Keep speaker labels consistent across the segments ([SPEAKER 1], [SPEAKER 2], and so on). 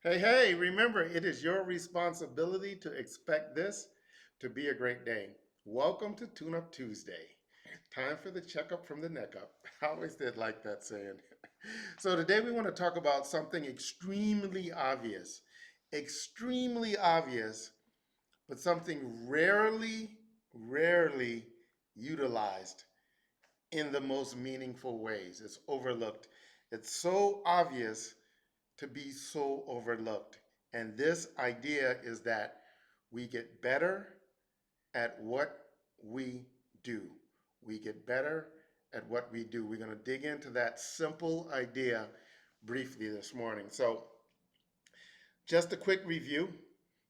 [SPEAKER 1] Hey, hey, remember, it is your responsibility to expect this to be a great day. Welcome to Tune Up Tuesday. Time for the checkup from the neck up. I always did like that saying. So, today we want to talk about something extremely obvious, but something rarely utilized in the most meaningful ways. It's overlooked. It's so obvious to be so overlooked. And this idea is that we get better at what we do. We get better at what we do. We're going to dig into that simple idea briefly this morning. So, just a quick review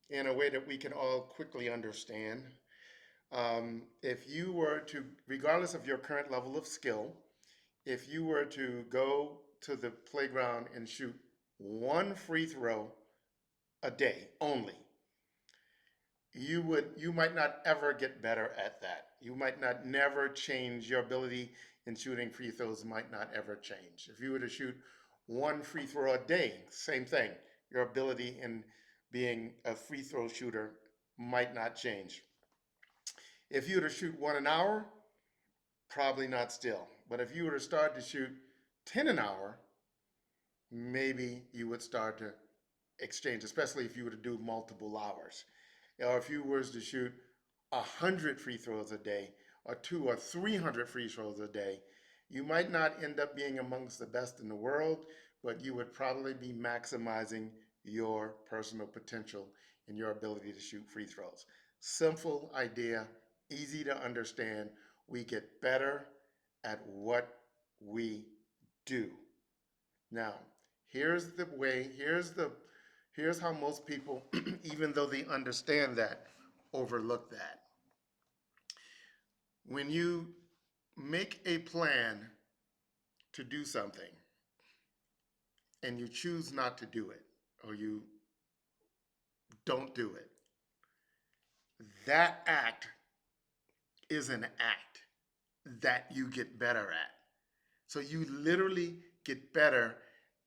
[SPEAKER 1] in a way that we can all quickly understand. If you were to, regardless of your current level of skill, if you were to go to the playground and shoot one free throw a day only, you might not ever get better at that. You might not never change. Your ability in shooting free throws might not ever change. If you were to shoot one free throw a day, same thing. Your ability in being a free throw shooter might not change. If you were to shoot one an hour, probably not still. But if you were to start to shoot 10 an hour, maybe you would start to exchange, especially if you were to do multiple hours. Or if you were to shoot 100 free throws a day, or 200 or 300 free throws a day, you might not end up being amongst the best in the world, but you would probably be maximizing your personal potential and your ability to shoot free throws. Simple idea, easy to understand. We get better at what we do. Now, here's the way, here's how most people, even though they understand that, overlook that. When you make a plan to do something and you choose not to do it, or you don't do it, that act is an act that you get better at. So you literally get better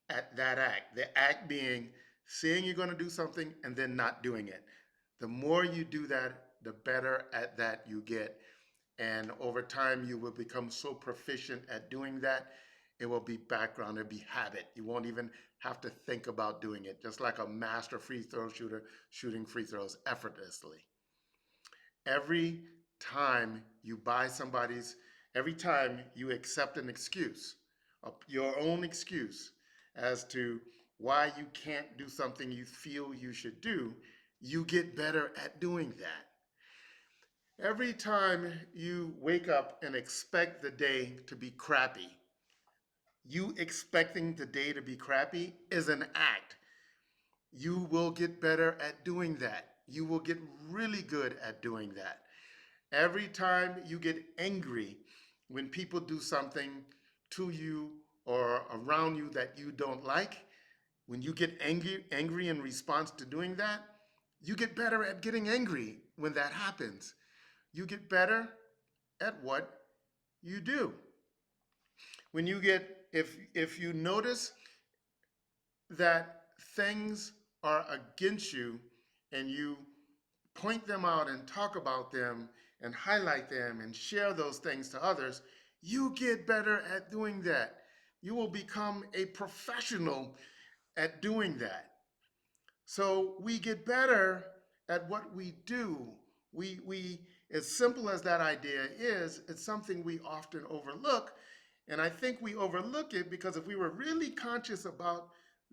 [SPEAKER 1] at that act. The act being saying you're going to do something and then not doing it. The more you do that, the better at that you get. And over time, you will become so proficient at doing that, it will be background, it'll be habit. You won't even have to think about doing it, just like a master free throw shooter shooting free throws effortlessly. Every time you buy somebody's, every time you accept an excuse, your own excuse as to why you can't do something you feel you should do, you get better at doing that. Every time you wake up and expect the day to be crappy, you expecting the day to be crappy is an act. You will get better at doing that. You will get really good at doing that. Every time you get angry when people do something to you or around you that you don't like, when you get angry in response to doing that, you get better at getting angry when that happens. You get better at what you do. When you get if you notice that things are against you and you point them out and talk about them and highlight them and share those things to others, you get better at doing that. You will become a professional at doing that. So we get better at what we do. We as simple as that idea is, it's something we often overlook. And I think we overlook it because if we were really conscious about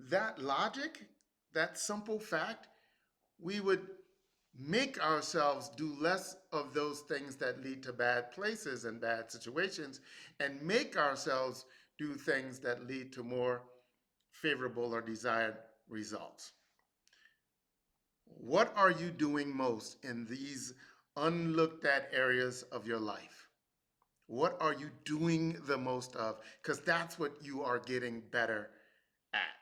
[SPEAKER 1] that logic, that simple fact, we would make ourselves do less of those things that lead to bad places and bad situations and make ourselves do things that lead to more favorable or desired results. What are you doing most in these unlooked at areas of your life? What are you doing the most of? Because that's what you are getting better at.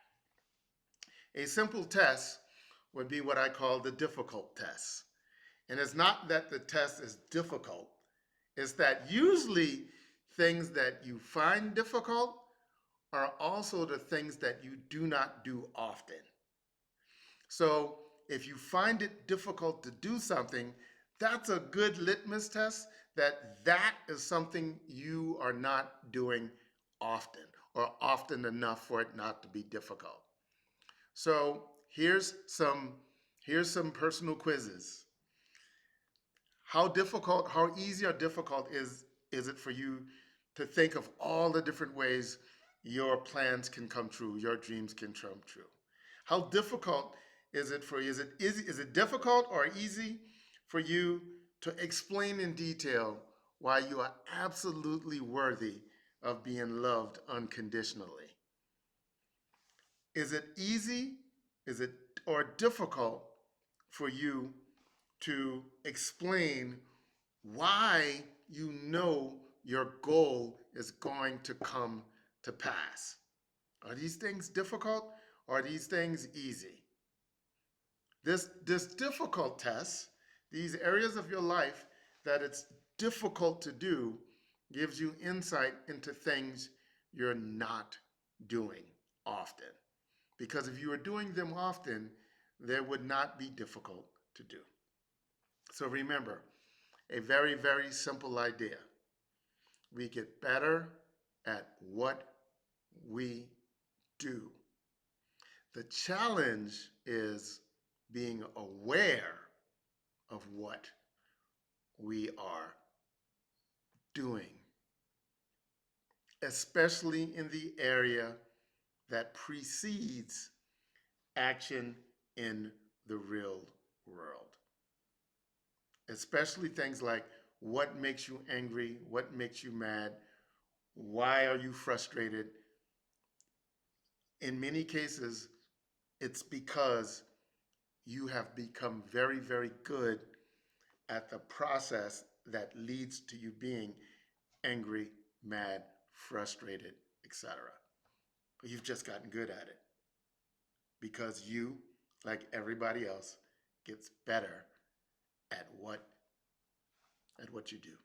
[SPEAKER 1] A simple test would be what I call the difficult test. And it's not that the test is difficult, it's that usually things that you find difficult are also the things that you do not do often. So if you find it difficult to do something, that's a good litmus test that that is something you are not doing often or often enough for it not to be difficult. So here's some personal quizzes. How easy or difficult is it for you to think of all the different ways your plans can come true, your dreams can come true? How difficult is it for you? Is it difficult or easy for you to explain in detail why you are absolutely worthy of being loved unconditionally? Is it easy? Is it or difficult for you to explain why you know your goal is going to come to pass? Are these things difficult or are these things easy? This difficult test, these areas of your life that it's difficult to do, gives you insight into things you're not doing often. Because if you were doing them often, they would not be difficult to do. So remember, a very, very simple idea. We get better at what we do. The challenge is being aware of what we are doing, especially in the area that precedes action in the real world. Especially things like what makes you angry, what makes you mad, why are you frustrated. In many cases, it's because you have become very, very good at the process that leads to you being angry, mad, frustrated, etc. You've just gotten good at it because you, like everybody else, gets better at what you do.